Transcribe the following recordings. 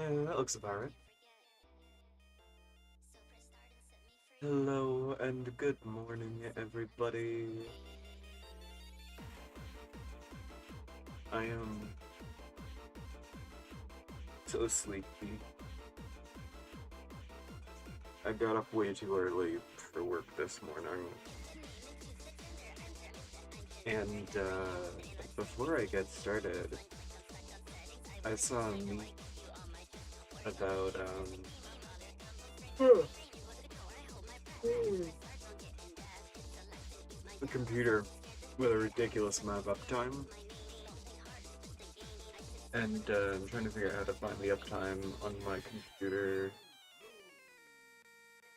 That looks about right. Hello and good morning, everybody. I am so sleepy. I got up way too early for work this morning. And before I get started, I saw a meme about a computer with a ridiculous amount of uptime. And I'm trying to figure out how to find the uptime on my computer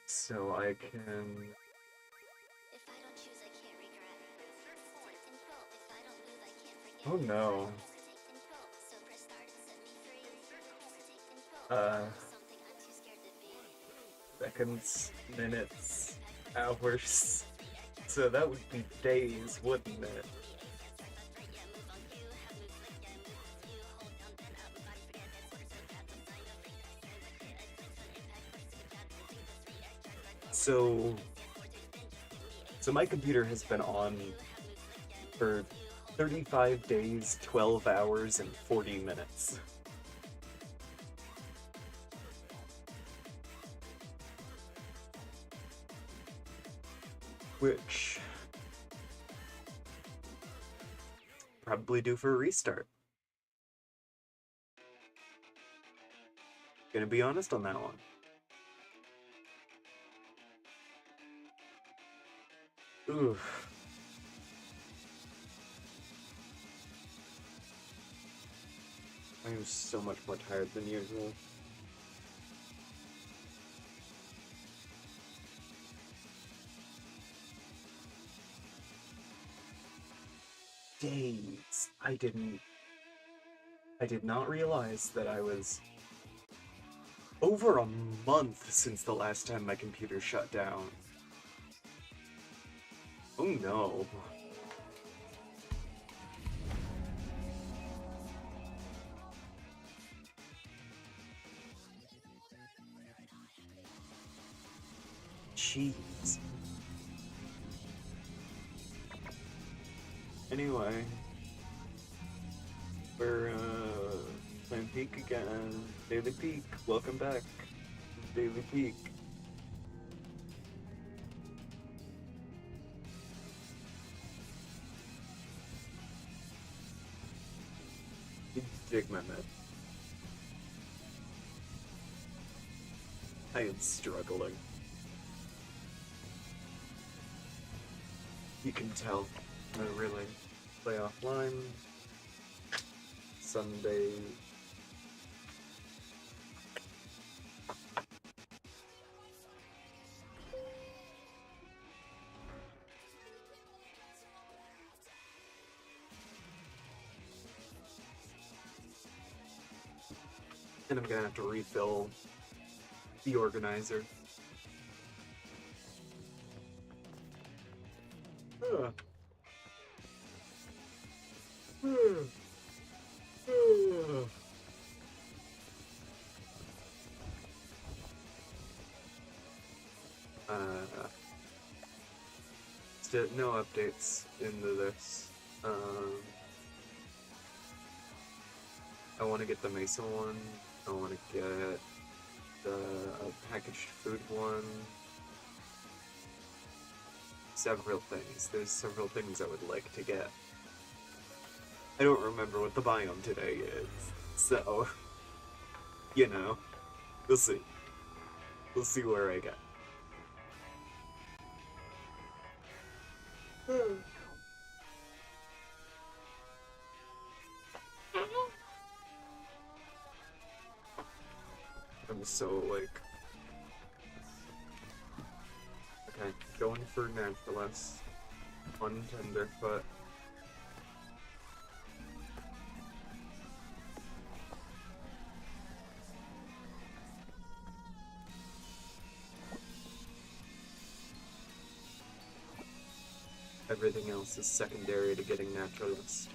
so I can... Oh no. Uh, Seconds, minutes, hours. So that would be days, wouldn't it? So my computer has been on for 35 days, 12 hours, and 40 minutes. Which probably due for a restart. Gonna be honest on that one. Oof. I am so much more tired than usual. Days. I did not realize that I was over a month since the last time my computer shut down. Oh no. Jeez. Anyway, we're playing Peak again. Daily Peak, welcome back. Daily Peak. Dig my med. I am struggling. You can tell I really play offline. Sunday. And I'm gonna have to refill the organizer. Still no updates into this. I want to get the Mesa one. I want to get the packaged food one. Several things. There's several things I would like to get. I don't remember what the biome today is, so, you know, we'll see. We'll see where I get. I'm so, like... Okay, going for Naturalist. On Tenderfoot. Everything else is secondary to getting Naturalist.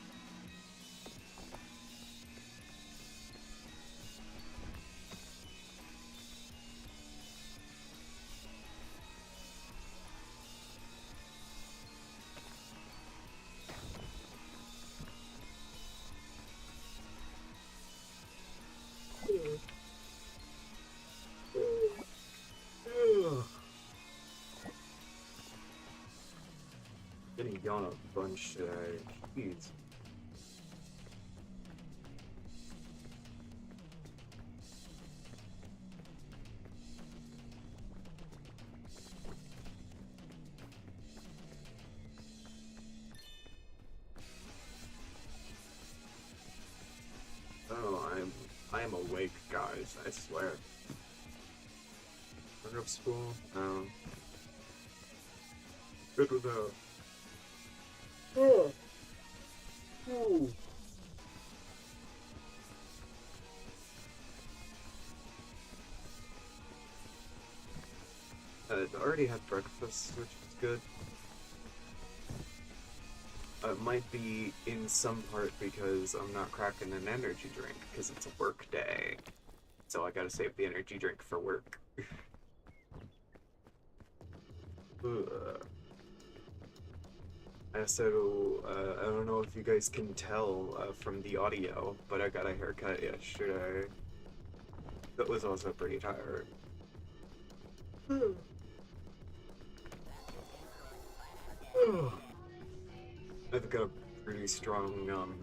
Getting yawn a bunch today. Jeez. Oh, I'm awake, guys, I swear. Turn up school? No. Good without. Oh. Ooh. I already had breakfast, which is good. It might be in some part because I'm not cracking an energy drink because it's a work day. So I gotta save the energy drink for work. I don't know if you guys can tell from the audio, but I got a haircut yesterday. That was also pretty tired. I've got a pretty strong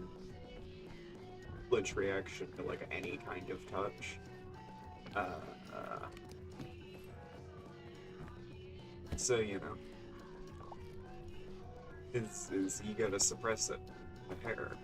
flinch reaction to like any kind of touch. So you know, is you gotta suppress it. The hair.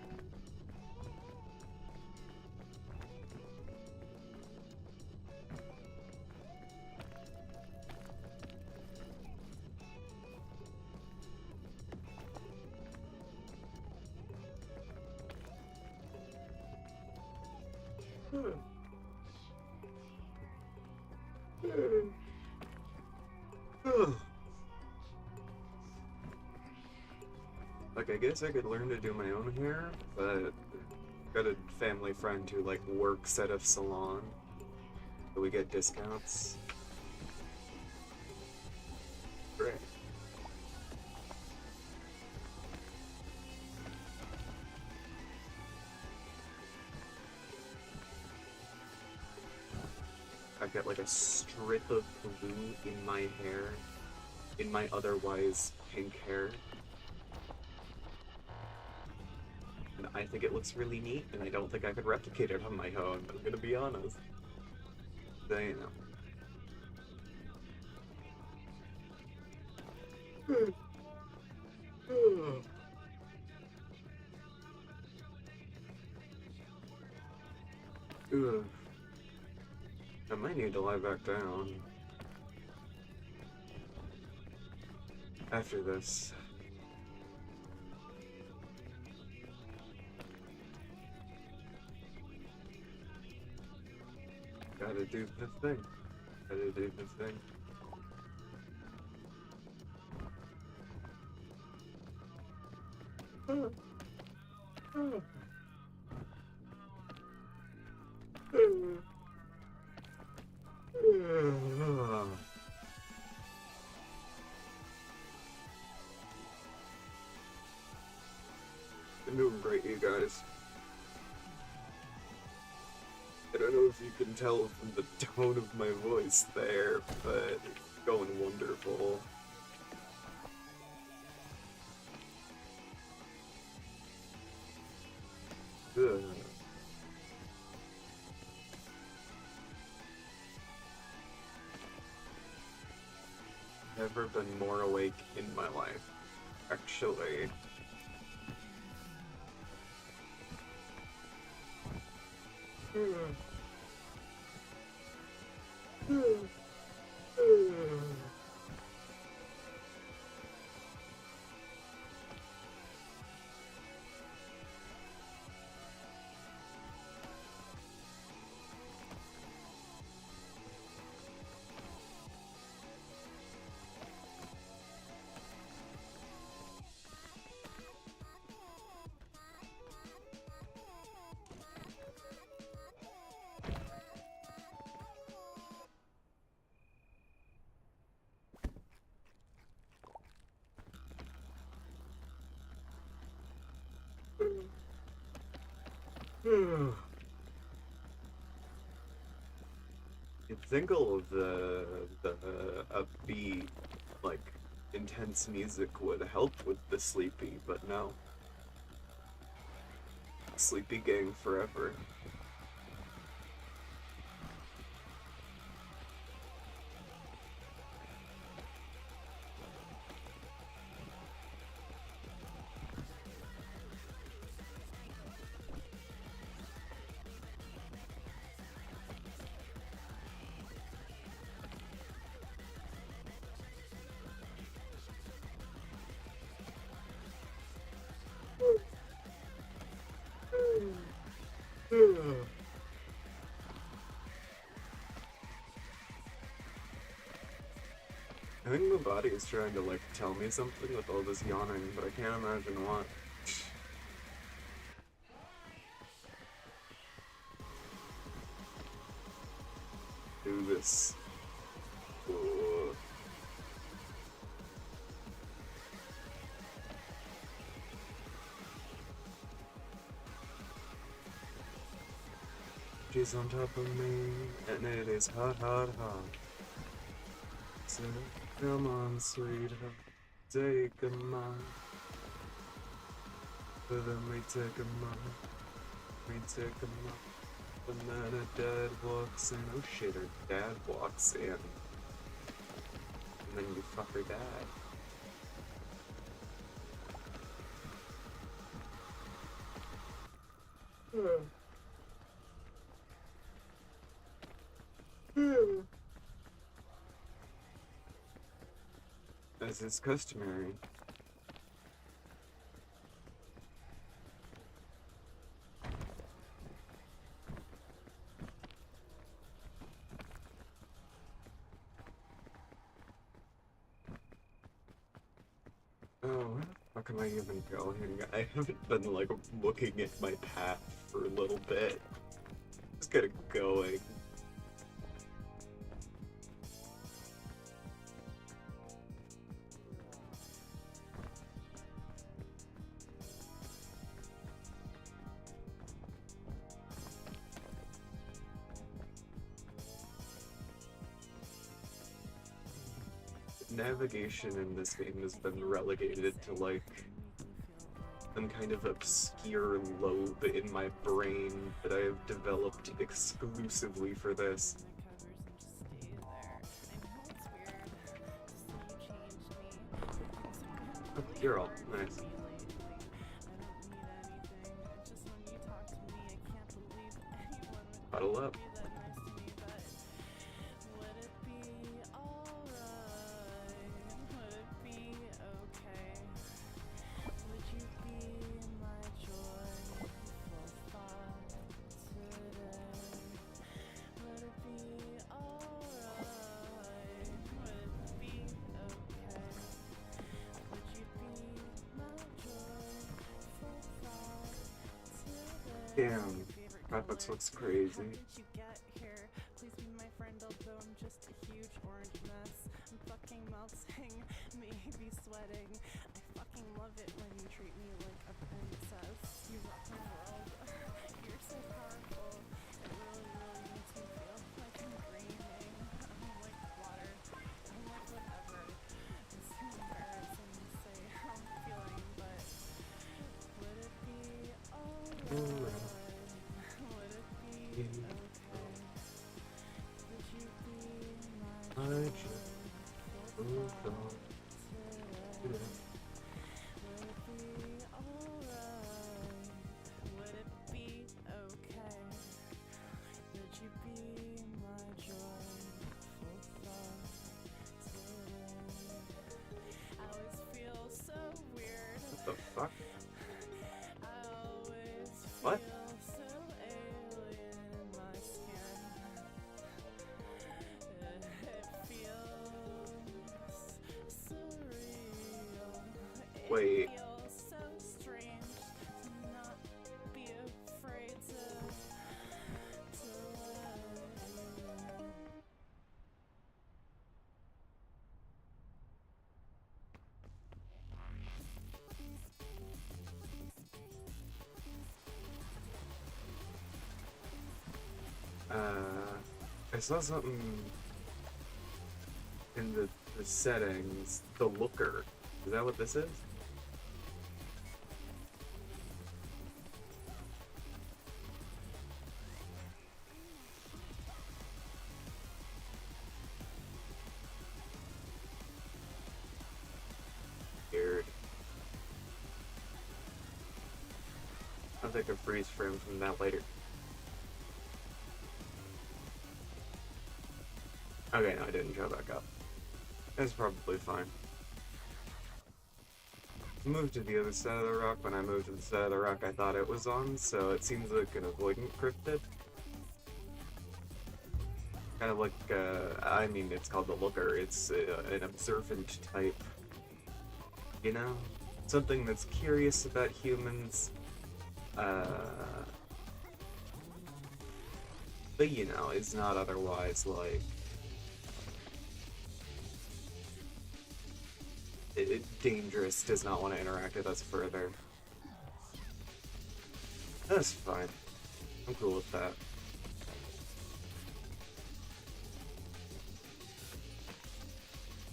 Like, I guess I could learn to do my own hair, but got a family friend who, like, works at a salon, so we get discounts. Great. I've got, like, a strip of blue in my hair, in my otherwise pink hair. And I think it looks really neat, and I don't think I could replicate it on my own, I'm gonna be honest. So, you know. Ugh. I might need to lie back down after this. Gotta do the thing. Gotta do the thing. I'm doing great, you guys. I don't know if you can tell from the tone of my voice there, but it's going wonderful. Ugh. Never been more awake in my life, actually. You'd think all of the upbeat, like, intense music would help with the sleepy, but no. Sleepy gang forever. I think my body is trying to, like, tell me something with all this yawning, but I can't imagine what. Do this. Ugh. She's on top of me, and it is hot, hot, hot. So, come on, sweetheart, take a mile. But then we take a mile, we take a mile. And then her dad walks in. Oh shit, her dad walks in. And then you fuck her dad. As is customary. Oh, where the fuck am I even going? I haven't been, like, looking at my path for a little bit. Just get it going. Navigation in this game has been relegated to, like, some kind of obscure lobe in my brain that I have developed exclusively for this. Oh, you're all nice. Huddle up. Damn, Graphics looks crazy. What the fuck? What? Wait. I saw something in the settings. The looker. Is that what this is? if I could freeze frame from that later. Okay, no, I didn't show back up. That's probably fine. Moved to the other side of the rock. When I moved to the side of the rock I thought it was on, so it seems like an avoidant cryptid. Kind of like, I mean, it's called the Looker. It's an observant type. You know? Something that's curious about humans. But, you know, is not otherwise, like... dangerous, does not want to interact with us further. That's fine. I'm cool with that.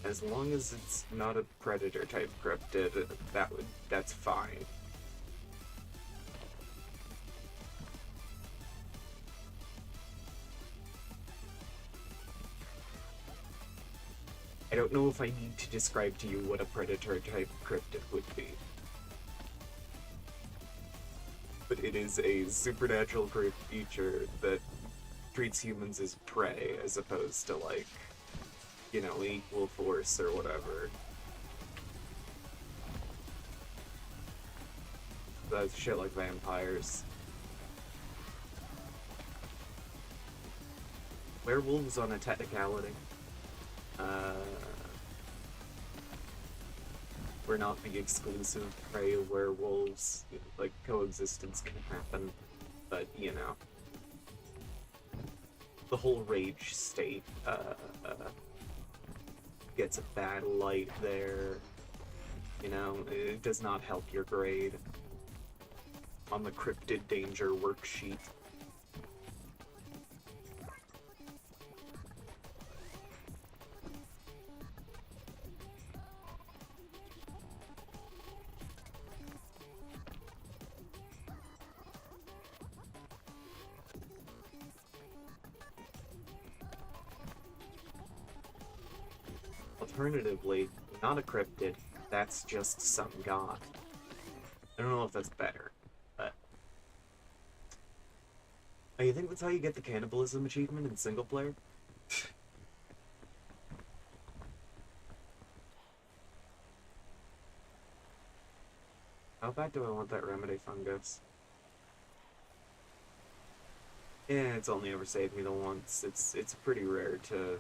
As long as it's not a predator type cryptid, that's fine. I don't know if I need to describe to you what a predator type cryptid would be. But it is a supernatural creature that treats humans as prey as opposed to, like, you know, equal force or whatever. That's shit like vampires. Werewolves on a technicality. We're not the exclusive prey of werewolves. Like, coexistence can happen, but, you know. The whole rage state, gets a bad light there. You know, it does not help your grade on the cryptid danger worksheet. Alternatively, not a cryptid, that's just some god. I don't know if that's better, but... Oh, you think that's how you get the cannibalism achievement in single player? How bad do I want that remedy fungus? Yeah, it's only ever saved me the once. It's pretty rare to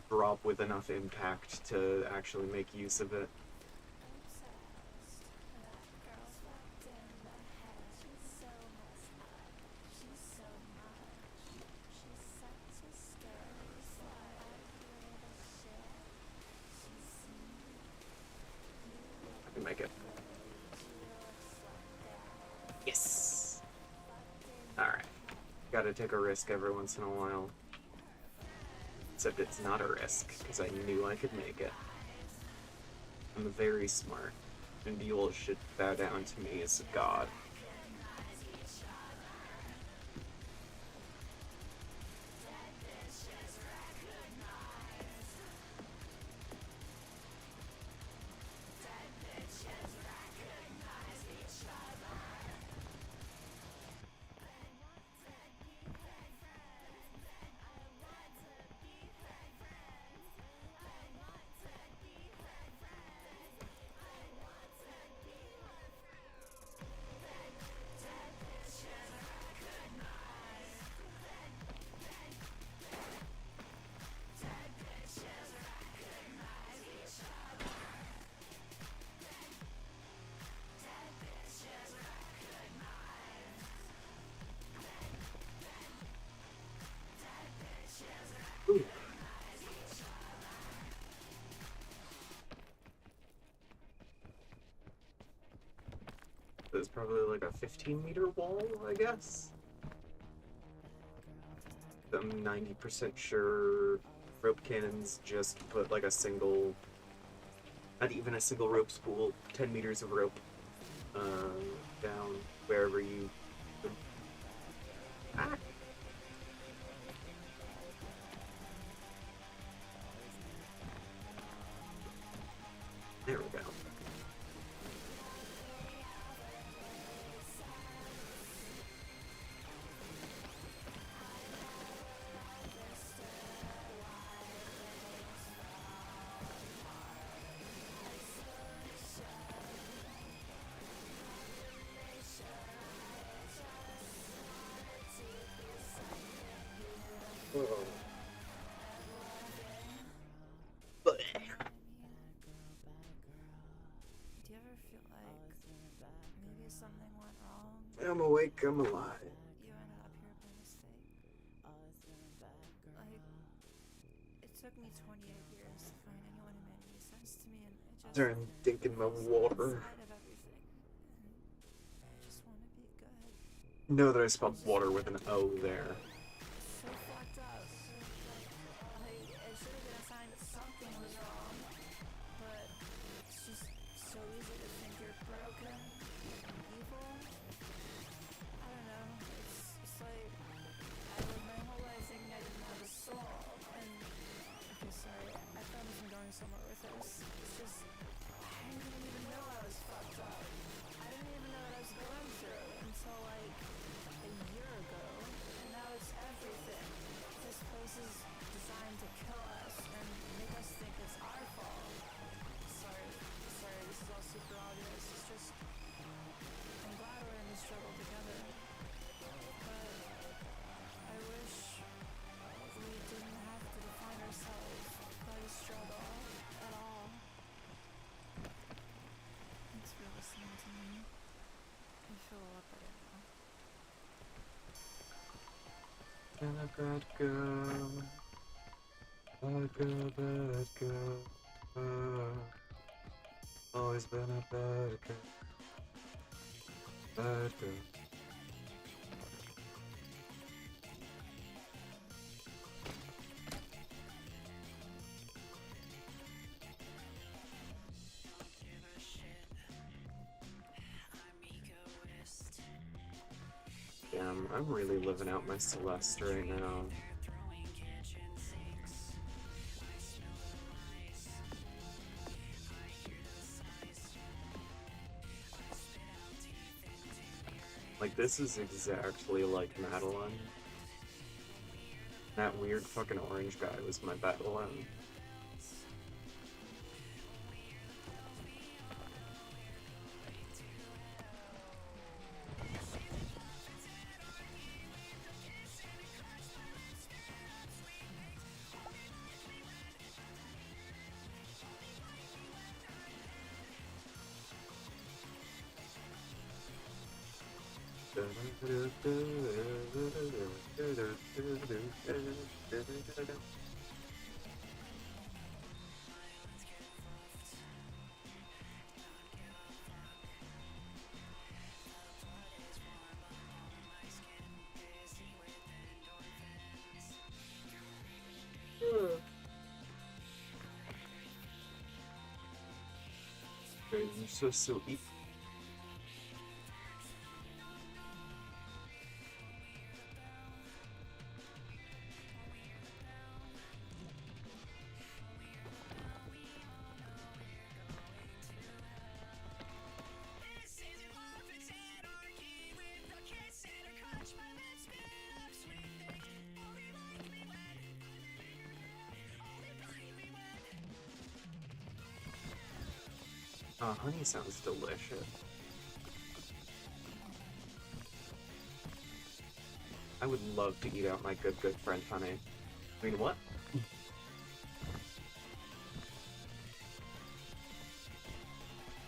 drop with enough impact to actually make use of it. I can make it. Yes! Alright. Gotta take a risk every once in a while. Except it's not a risk, because I knew I could make it. I'm very smart, and you all should bow down to me as a god. Ooh. There's probably like a 15-meter wall, I guess. I'm 90% sure rope cannons just put like a single, not even a single rope spool, 10 meters of rope down wherever you... Ah. There we go. Maybe something went wrong. I'm awake, I'm alive. You ended up here by mistake. Like, it took me 28 years to find anyone who made any sense to me, and it just I'm thinking my water. inside of everything. And I just want to be good. Know that I spelled water with an O there. So fucked up. Like, it should have been a sign that something was wrong. But it's just so easy to think you're broken and evil. I don't know. It's like I lived my whole life thinking I didn't have a soul. And okay, sorry. I promise I'm going somewhere with this. It's just I didn't even know I was fucked up. I didn't even know what I was going through until like a year ago. And now it's everything. This place is designed to kill us and make us think it's our fault. Sorry, this is all super obvious. It's just I'm glad we're in this struggle together. But I wish we didn't have to define ourselves by the struggle at all. Thanks for listening to me. I feel a lot better now. And a bad girl. Bad girl, bad girl. Always been a bad girl. Bad girl. Damn, I'm really living out my Celeste right now. Like, this is exactly like Madeline. That weird fucking orange guy was my Madeline. You're so silly. Honey sounds delicious. I would love to eat out my good friend Honey. I mean, what?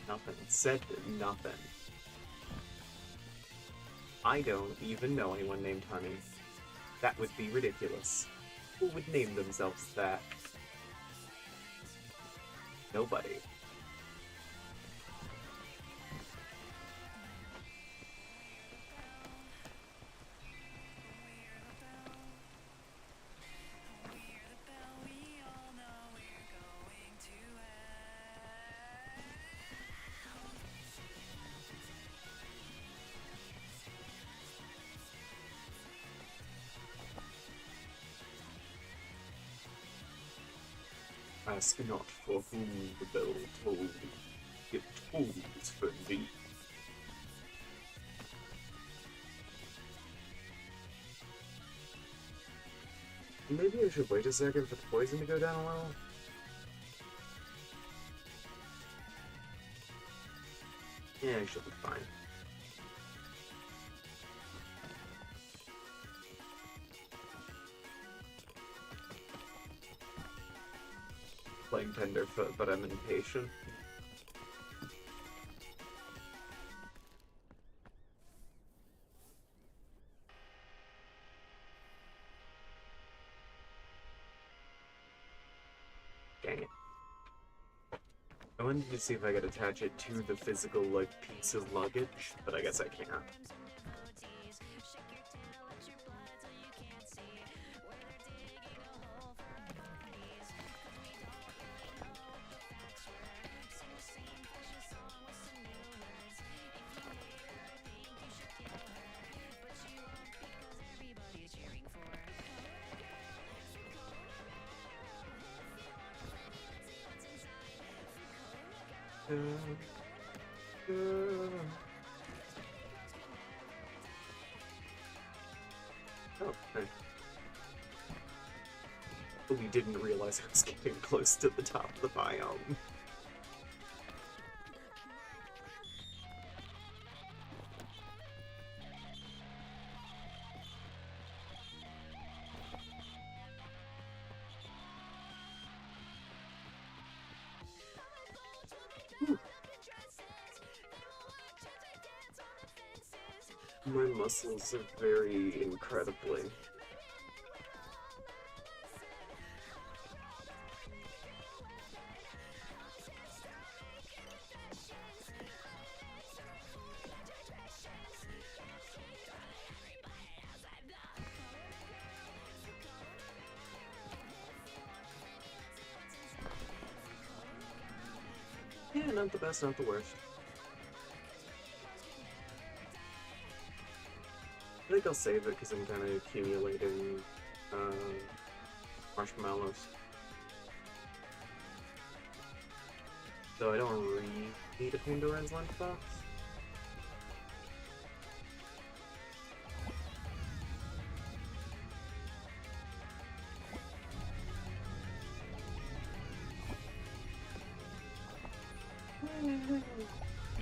Nothing. Said nothing. I don't even know anyone named Honey. That would be ridiculous. Who would name themselves that? Nobody. Ask not for whom the bell tolled, it tolls for thee. Maybe I should wait a second for the poison to go down a little? Yeah, I should be fine. Playing Tenderfoot, but I'm impatient. I wanted to see if I could attach it to the physical, like, piece of luggage, but I guess I can't. Oh, okay. We didn't realize I was getting close to the top of the biome. My muscles are very incredibly. Yeah, not the best, not the worst. I think I'll save it because I'm kind of accumulating marshmallows. So I don't really need a Pandora's lunchbox.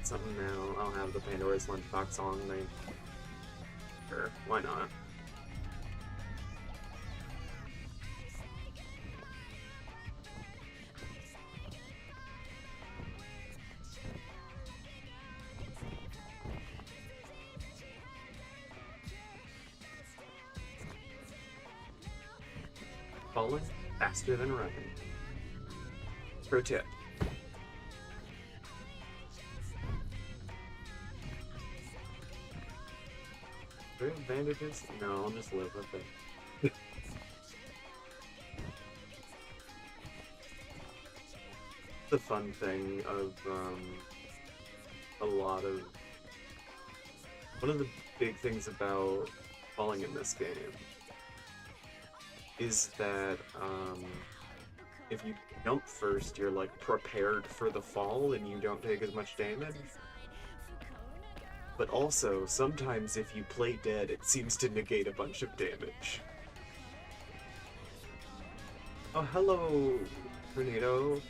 Something now. I'll have the Pandora's lunchbox on me. Sure, why not? Falling faster than running. Pro tip. Do we have bandages? No, I'll just live with it. The fun thing of a lot of one of the big things about falling in this game is that if you jump first, you're like prepared for the fall and you don't take as much damage. But also, sometimes if you play dead, it seems to negate a bunch of damage. Oh, hello, Tornado.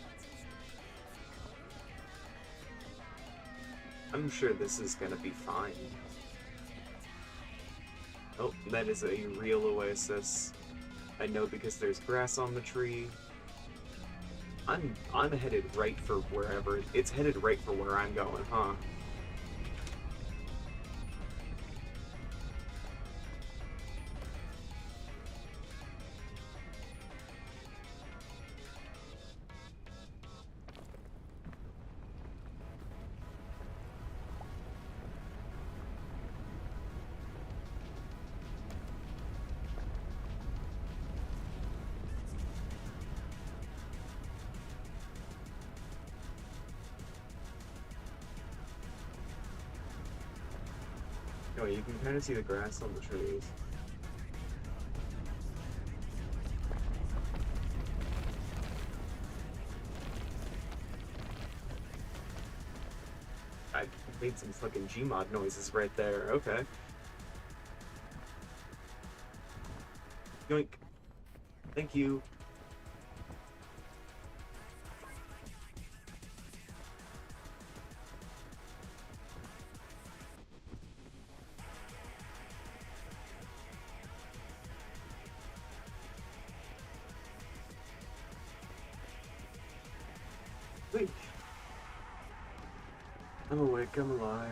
I'm sure this is gonna be fine. Oh, that is a real oasis. I know because there's grass on the tree. I'm headed right for wherever it's headed right for where I'm going, huh? Oh, you can kind of see the grass on the trees. I made some fucking Gmod noises right there. Okay. Yoink. Thank you. Wait. I'm awake, I'm alive.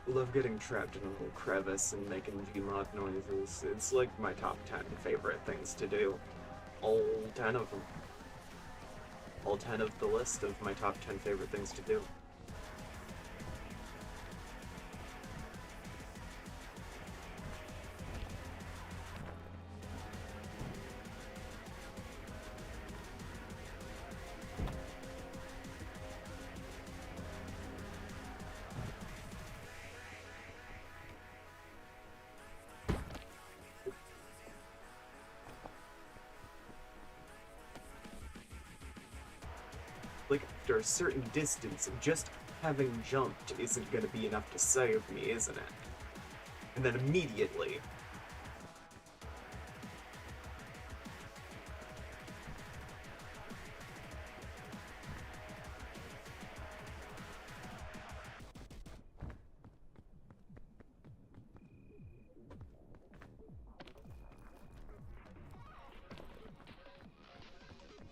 love getting trapped in a little crevice and making Gmod noises. It's like my top 10 favorite things to do. All 10 of them. All 10 of the list of my top 10 favorite things to do. Like, after a certain distance, just having jumped isn't gonna be enough to save me, isn't it? And then immediately...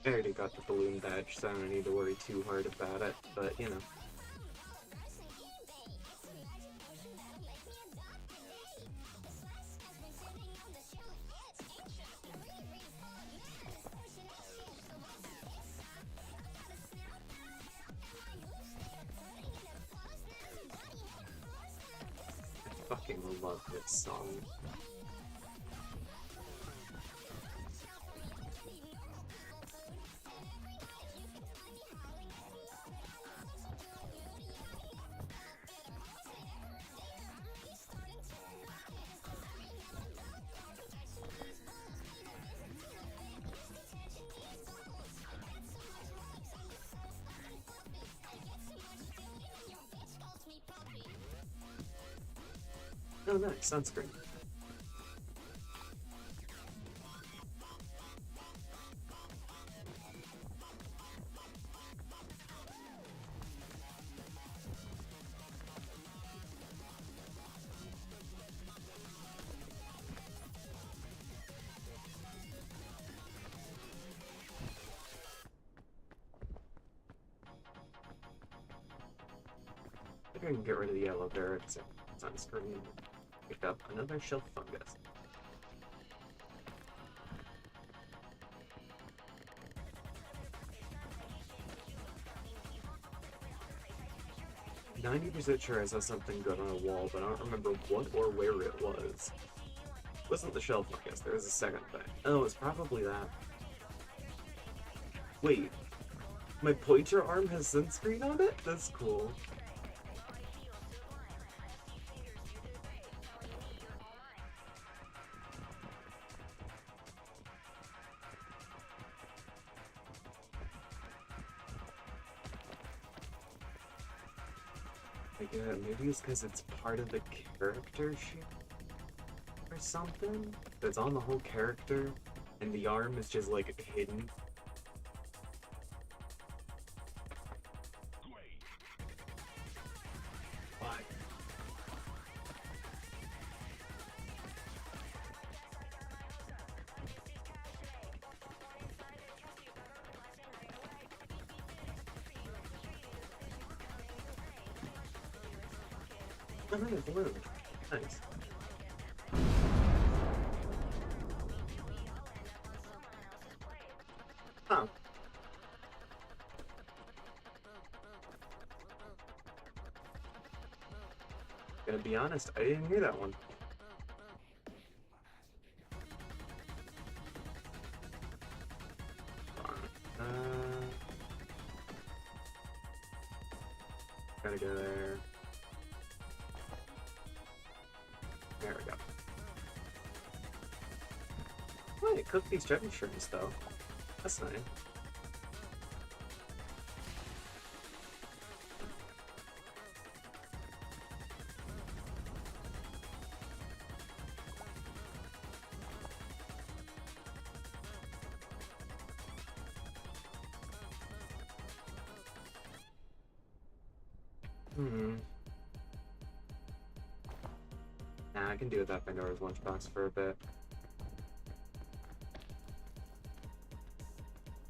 I already got the balloon badge, so I don't need to worry too hard about it, but, you know. I fucking love this song. Oh, nice. Sunscreen. I think I can get rid of the aloe vera because sunscreen. Pick up another shelf fungus. I'm 90% sure I saw something good on a wall, but I don't remember what or where it was. It wasn't the shelf fungus, there was a second thing. Oh, it's probably that. Wait, my pointer arm has sunscreen on it? That's cool. Maybe it's because it's part of the character sheet or something that's on the whole character, and the arm is just like hidden. Why? Oh, no, balloon. Nice. Huh. Gotta be honest, I didn't hear that one. Gotta go there. There we go. Oh, you cooked these chicken shrimps, though. That's nice. Nah, I can do without Pandora's lunchbox for a bit.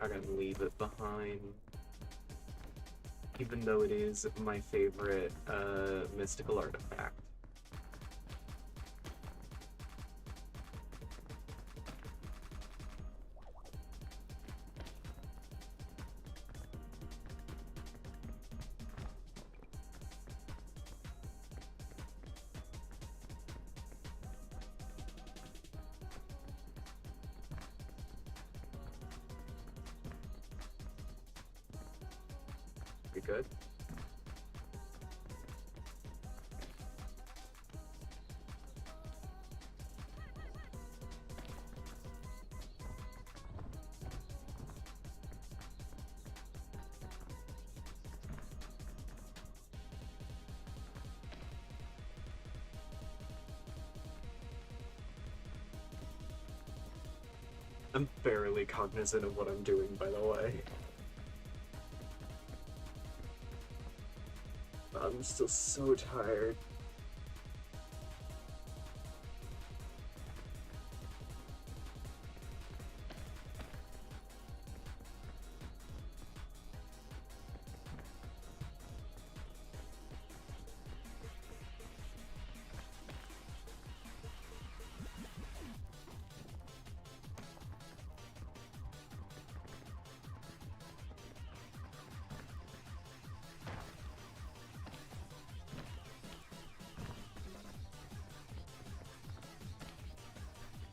I'm gonna leave it behind. Even though it is my favorite mystical artifact. good. I'm barely cognizant of what I'm doing, by the way. I'm still so tired.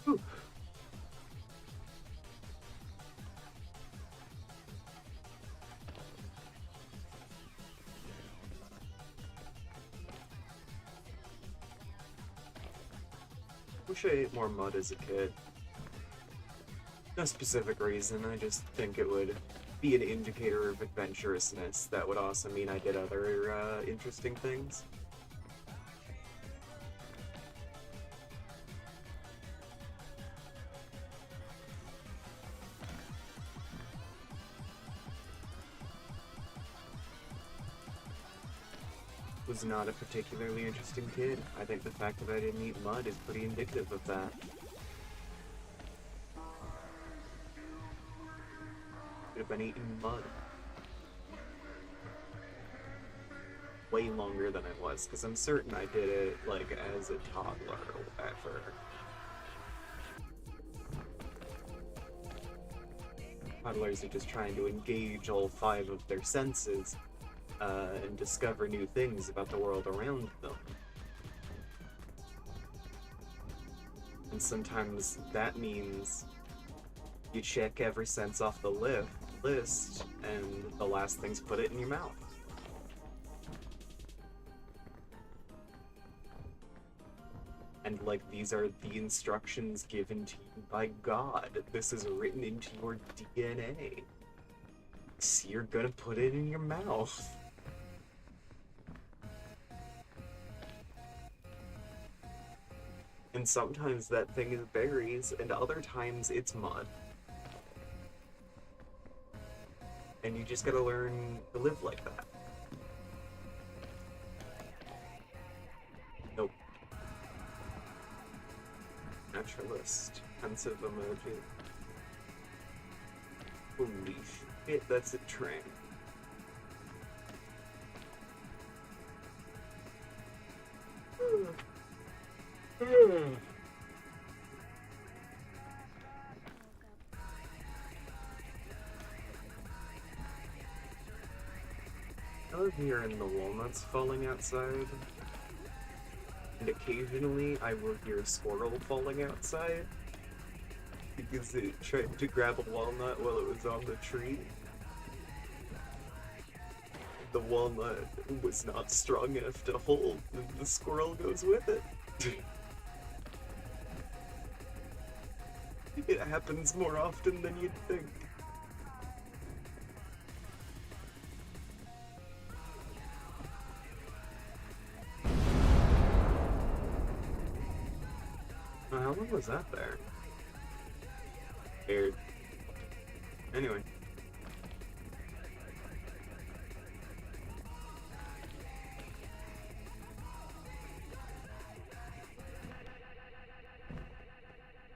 Whew. Wish I ate more mud as a kid. No specific reason, I just think it would be an indicator of adventurousness. That would also mean I did other interesting things. Was not a particularly interesting kid. I think the fact that I didn't eat mud is pretty indicative of that. Could have been eating mud. Way longer than I was, because I'm certain I did it, like, as a toddler or whatever. Toddlers are just trying to engage all 5 of their senses, and discover new things about the world around them. And sometimes that means you check every sense off the list, and the last thing's put it in your mouth. And, like, these are the instructions given to you by God. This is written into your DNA. So you're gonna put it in your mouth. And sometimes that thing is berries, and other times it's mud. And you just gotta learn to live like that. Nope. Naturalist. Pensive emoji. Holy shit, that's a train. I love hearing the walnuts falling outside, and occasionally I will hear a squirrel falling outside because it tried to grab a walnut while it was on the tree. The walnut was not strong enough to hold, and the squirrel goes with it. It happens more often than you'd think. How long was that there? Weird. Anyway.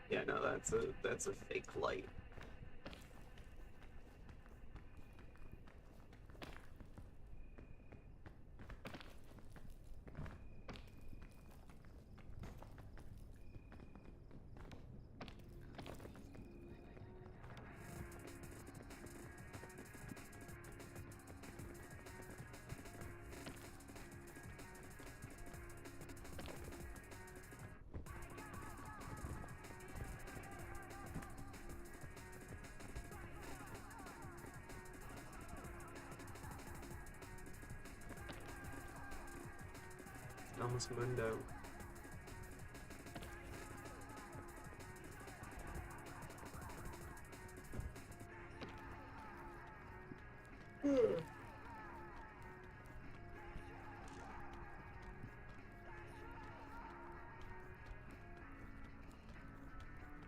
Yeah, no, that's a fake light. Almost Mundo.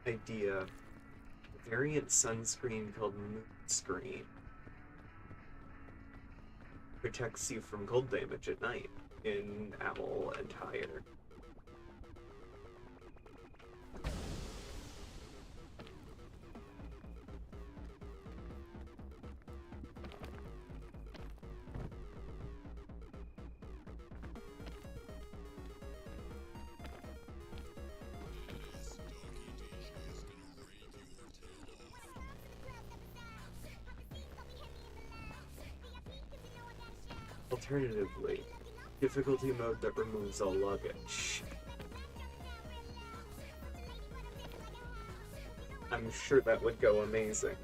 Idea. Variant sunscreen called Moonscreen. Protects you from cold damage at night in owl and tire. Alternatively, difficulty mode that removes all luggage. I'm sure that would go amazing.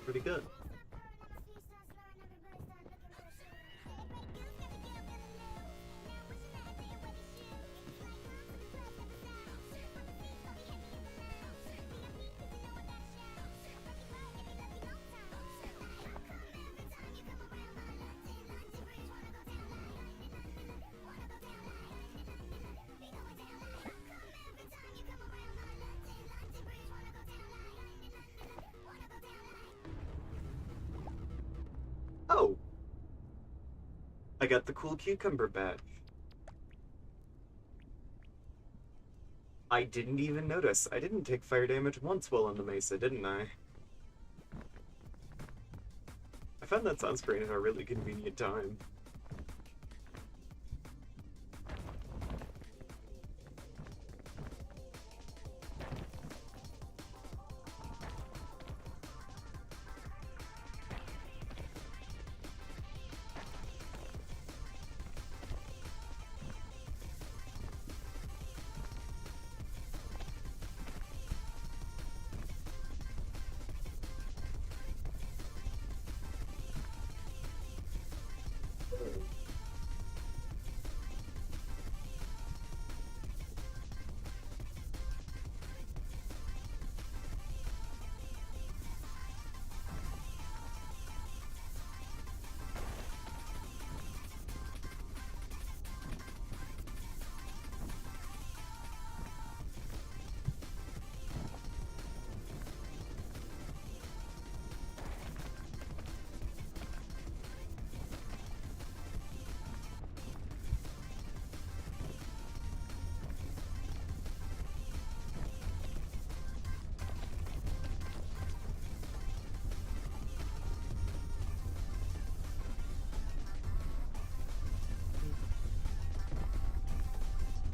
Pretty good. Oh! I got the cool cucumber badge. I didn't even notice. I didn't take fire damage once while on the mesa, didn't I? I found that sunscreen at a really convenient time.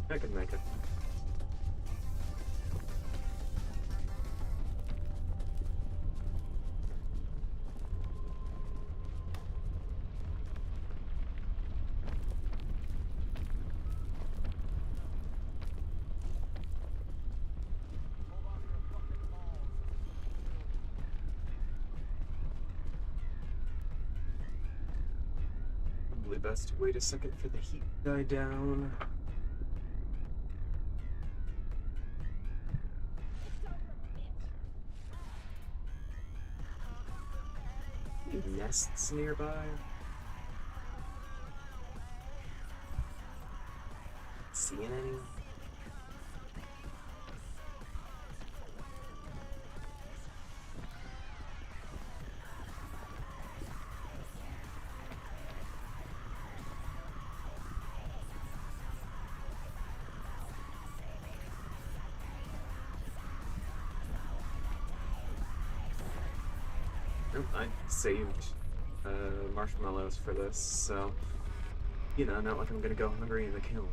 I can make it. Probably best to wait a second for the heat to die down. Any nests nearby? Seeing any? I saved marshmallows for this, so, you know, not like I'm gonna go hungry in the kiln.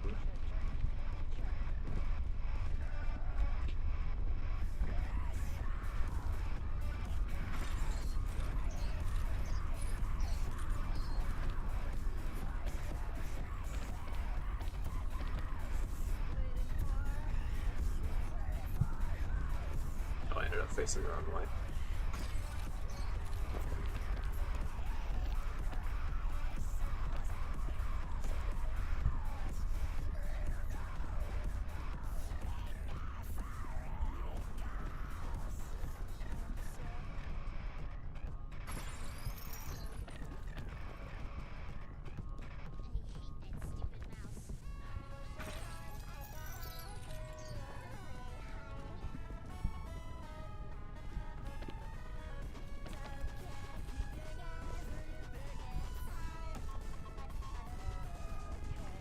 Oh, I ended up facing the wrong way.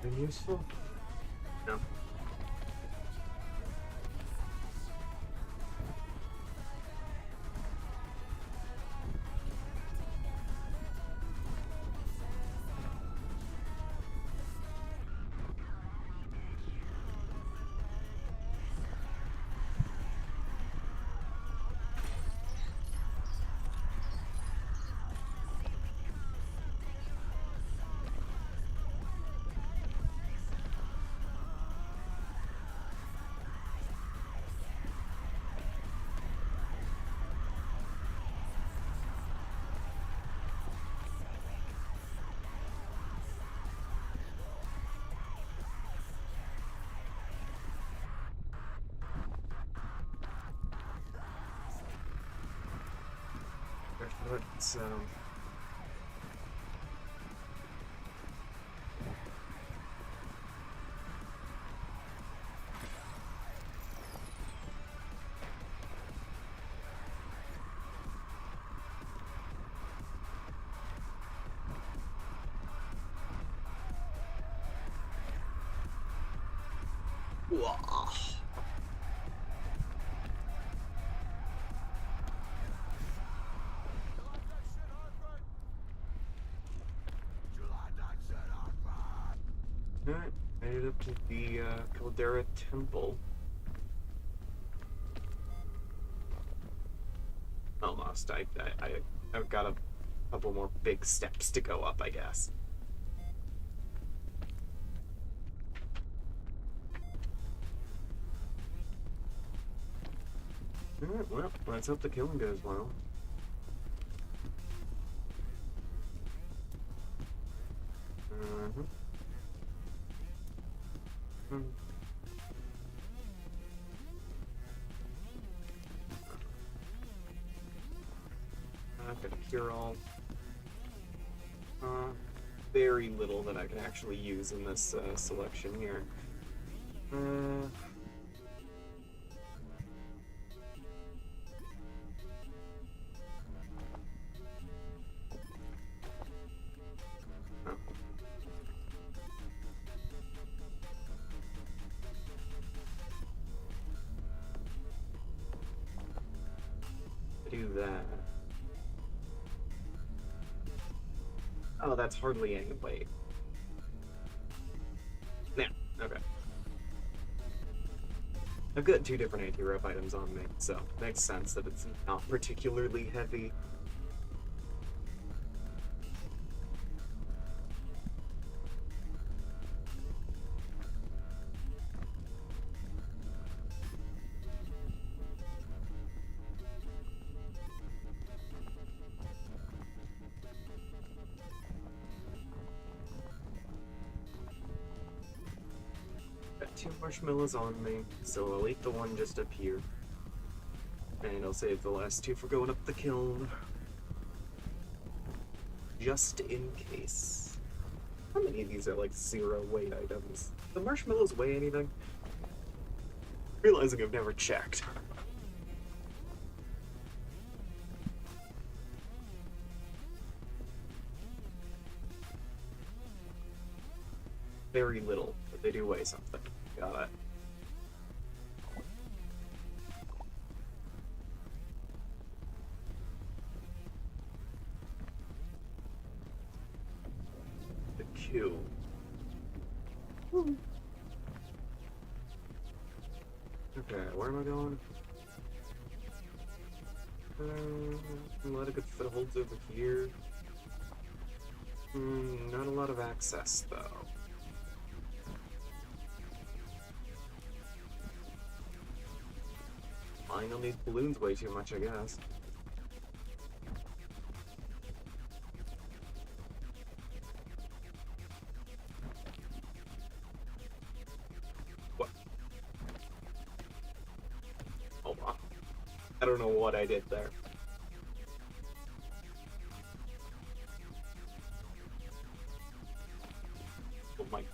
Been useful? No. So Wah. Alright, made it up to the Caldera Temple. Almost. I've got a couple more big steps to go up, I guess. Alright, well, let's hope the killing goes well. I've got a cure-all. Very little that I can actually use in this selection here. Oh. Do that. Oh, that's hardly any weight. Yeah, okay. I've got two different anti-rope items on me, so it makes sense that it's not particularly heavy. Got two marshmallows on me, so I'll eat the one just up here. And I'll save the last two for going up the kiln. Just in case. How many of these are like 0 weight items? Do the marshmallows weigh anything? Realizing I've never checked. Very little, but they do weigh something. Got it. 2. Okay, where am I going? A lot of good footholds over here. Not a lot of access, though. Fine, I'll need balloons way too much, I guess. What? Hold on. I don't know what I did there.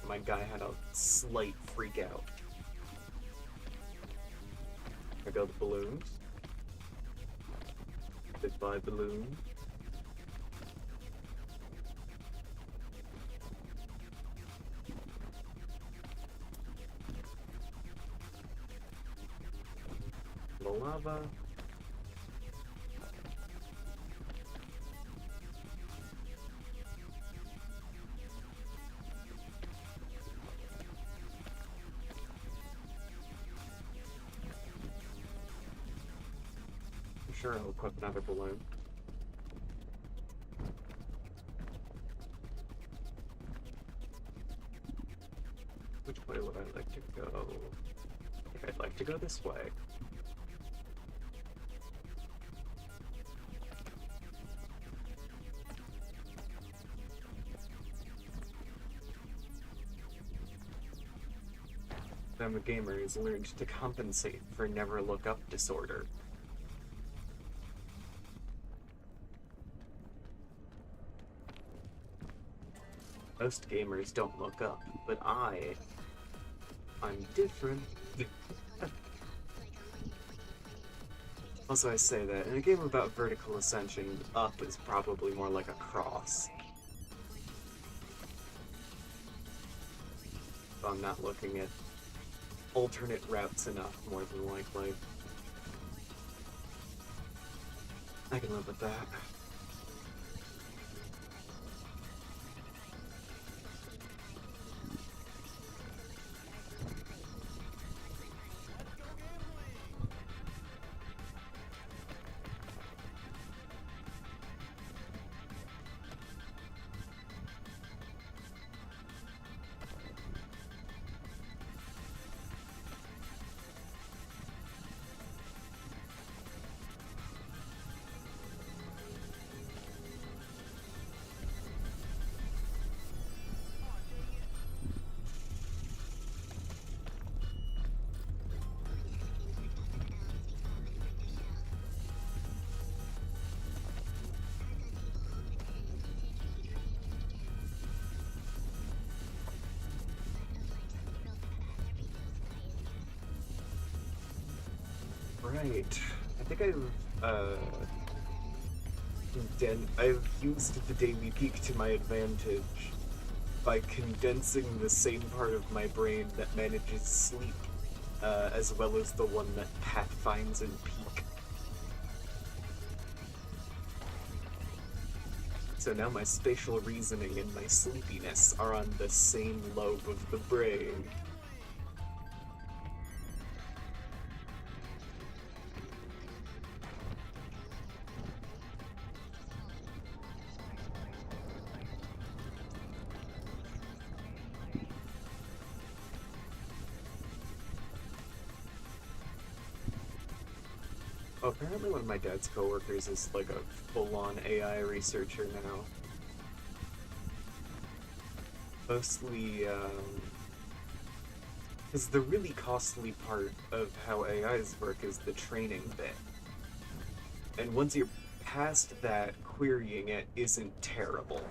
My guy had a slight freak out. I go the balloons. Goodbye, balloon. The lava. Sure, I'll equip another balloon. Which way would I like to go? I think I'd like to go this way. I'm a gamer who's learned to compensate for never look up disorder. Most gamers don't look up, but I'm different. Also, I say that in a game about vertical ascension, up is probably more like a cross. So I'm not looking at alternate routes enough, more than likely. I can live with that. Right. I think I've used the daily peak to my advantage by condensing the same part of my brain that manages sleep, as well as the one that Pat finds in peak. So now my spatial reasoning and my sleepiness are on the same lobe of the brain. Apparently one of my dad's coworkers is like a full-on AI researcher now. Mostly, because the really costly part of how AIs work is the training bit. And once you're past that, querying it isn't terrible.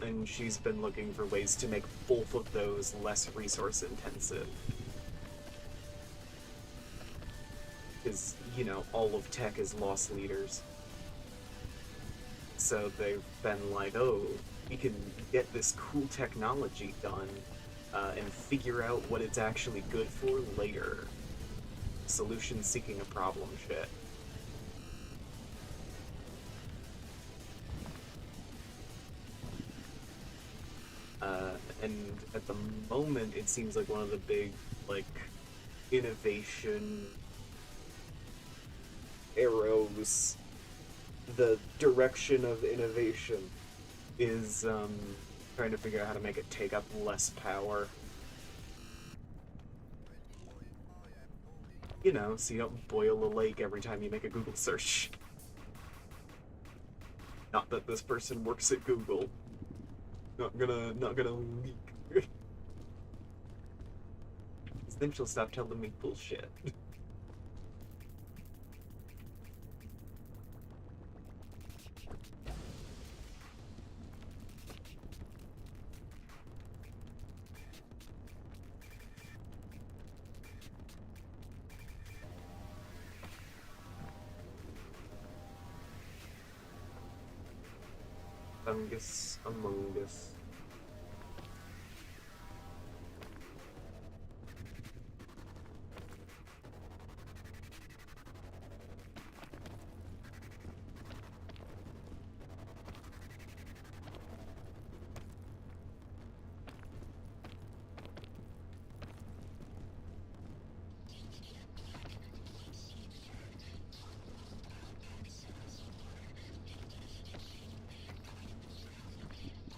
And she's been looking for ways to make both of those less resource intensive. Because, you know, all of tech is loss leaders. So they've been like, oh, we can get this cool technology done and figure out what it's actually good for later. Solution seeking a problem shit. And at the moment, it seems like one of the big, like, innovation arrows, the direction of innovation is trying to figure out how to make it take up less power. You know, so you don't boil a lake every time you make a Google search. Not that this person works at Google. Not gonna leak. Then she'll stop telling me bullshit. Fungus Among Us.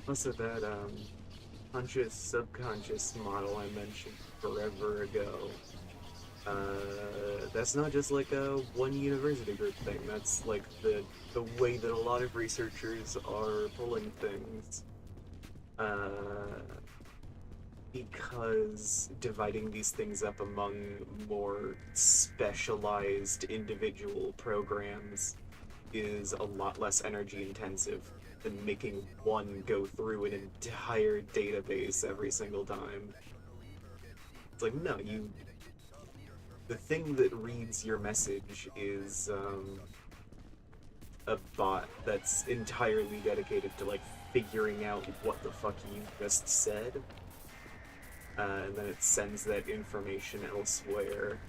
Also, that conscious subconscious model I mentioned forever ago. That's not just like a one university group thing. That's like the way that a lot of researchers are pulling things. Because dividing these things up among more specialized individual programs is a lot less energy intensive than making one go through an entire database every single time. It's like, no, the thing that reads your message is a bot that's entirely dedicated to like figuring out what the fuck you just said, and then it sends that information elsewhere.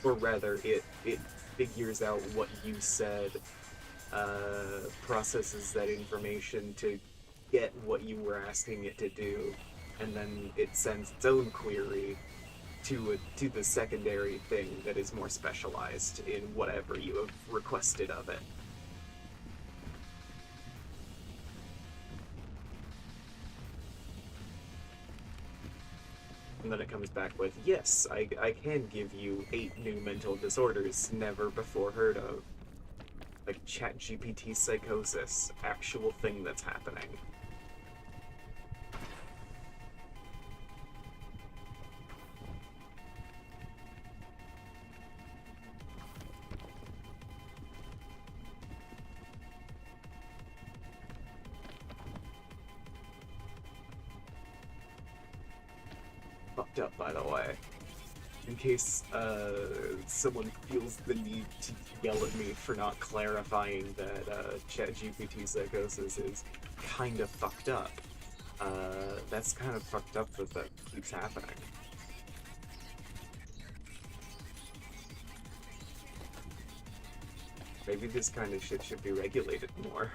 Or rather, it figures out what you said, processes that information to get what you were asking it to do, and then it sends its own query to the secondary thing that is more specialized in whatever you have requested of it. And then it comes back with, yes, I can give you 8 new mental disorders never before heard of. Like ChatGPT psychosis, actual thing that's happening. Fucked up, by the way. In case someone feels the need to yell at me for not clarifying that ChatGPT psychosis is kind of fucked up. That's kind of fucked up that keeps happening. Maybe this kind of shit should be regulated more.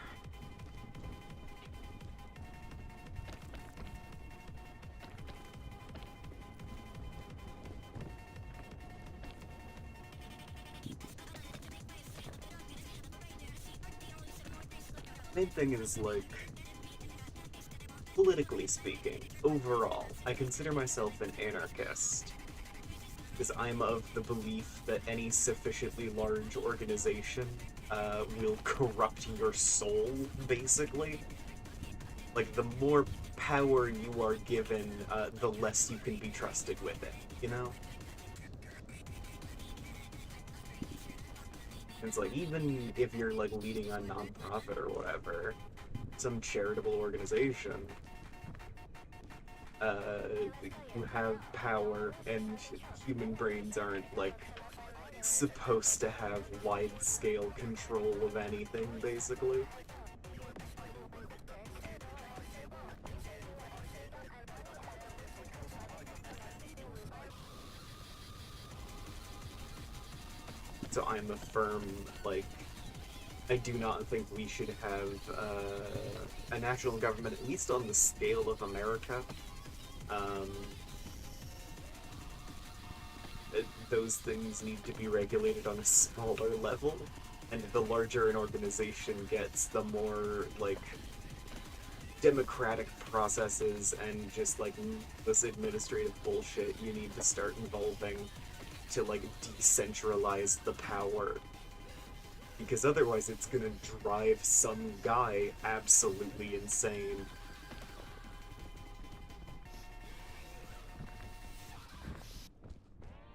Main thing is, like, politically speaking, overall, I consider myself an anarchist. Because I'm of the belief that any sufficiently large organization will corrupt your soul, basically. Like, the more power you are given, the less you can be trusted with it, you know? It's like, even if you're like leading a non-profit or whatever, some charitable organization, you have power, and human brains aren't like supposed to have wide-scale control of anything, basically. So I'm a firm, like, I do not think we should have a national government, at least on the scale of America. Um, those things need to be regulated on a smaller level, and the larger an organization gets, the more, like, democratic processes and just, like, this administrative bullshit you need to start involving to, like, decentralize the power. Because otherwise it's gonna drive some guy absolutely insane.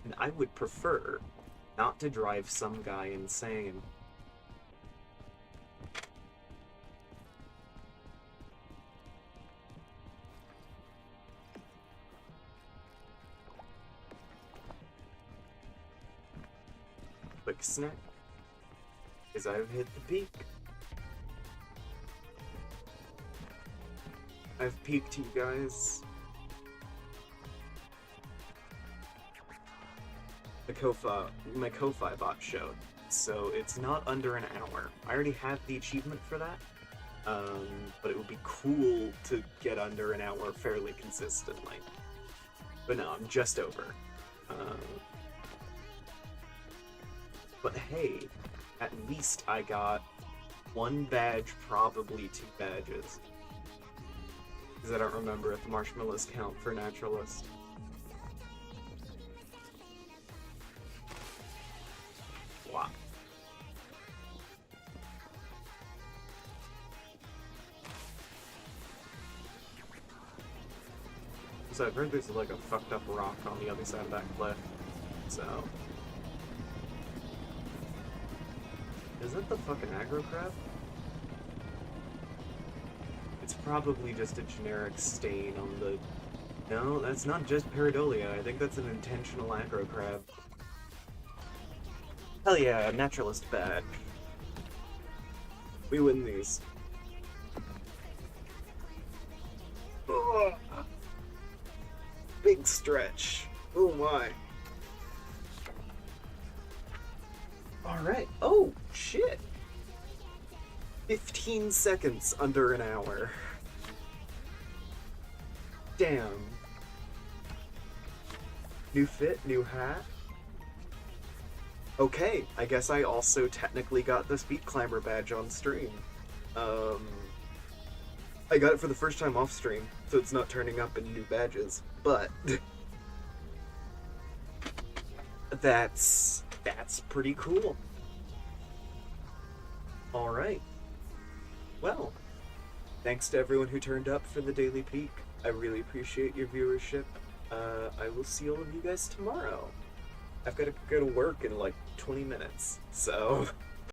And I would prefer not to drive some guy insane. Quick snack. Because I've hit the peak. I've peaked, you guys. My Ko-Fi bot showed, so it's not under an hour. I already have the achievement for that, but it would be cool to get under an hour fairly consistently. But no, I'm just over. But hey, at least I got 1 badge, probably 2 badges. Because I don't remember if marshmallows count for naturalist. Wow. So I've heard there's like a fucked up rock on the other side of that cliff. So. Is that the fucking aggro crab? It's probably just a generic stain on the... No, that's not just Pareidolia. I think that's an intentional aggro crab. Hell yeah, naturalist badge. We win these. Oh, big stretch. Oh my. Alright. Oh, shit. 15 seconds under an hour. Damn. New fit, new hat. Okay, I guess I also technically got the Speed Climber badge on stream. I got it for the first time off stream, so it's not turning up in new badges, but... That's pretty cool. Alright. Well, thanks to everyone who turned up for the Daily Peak. I really appreciate your viewership. I will see all of you guys tomorrow. I've got to go to work in like 20 minutes, so...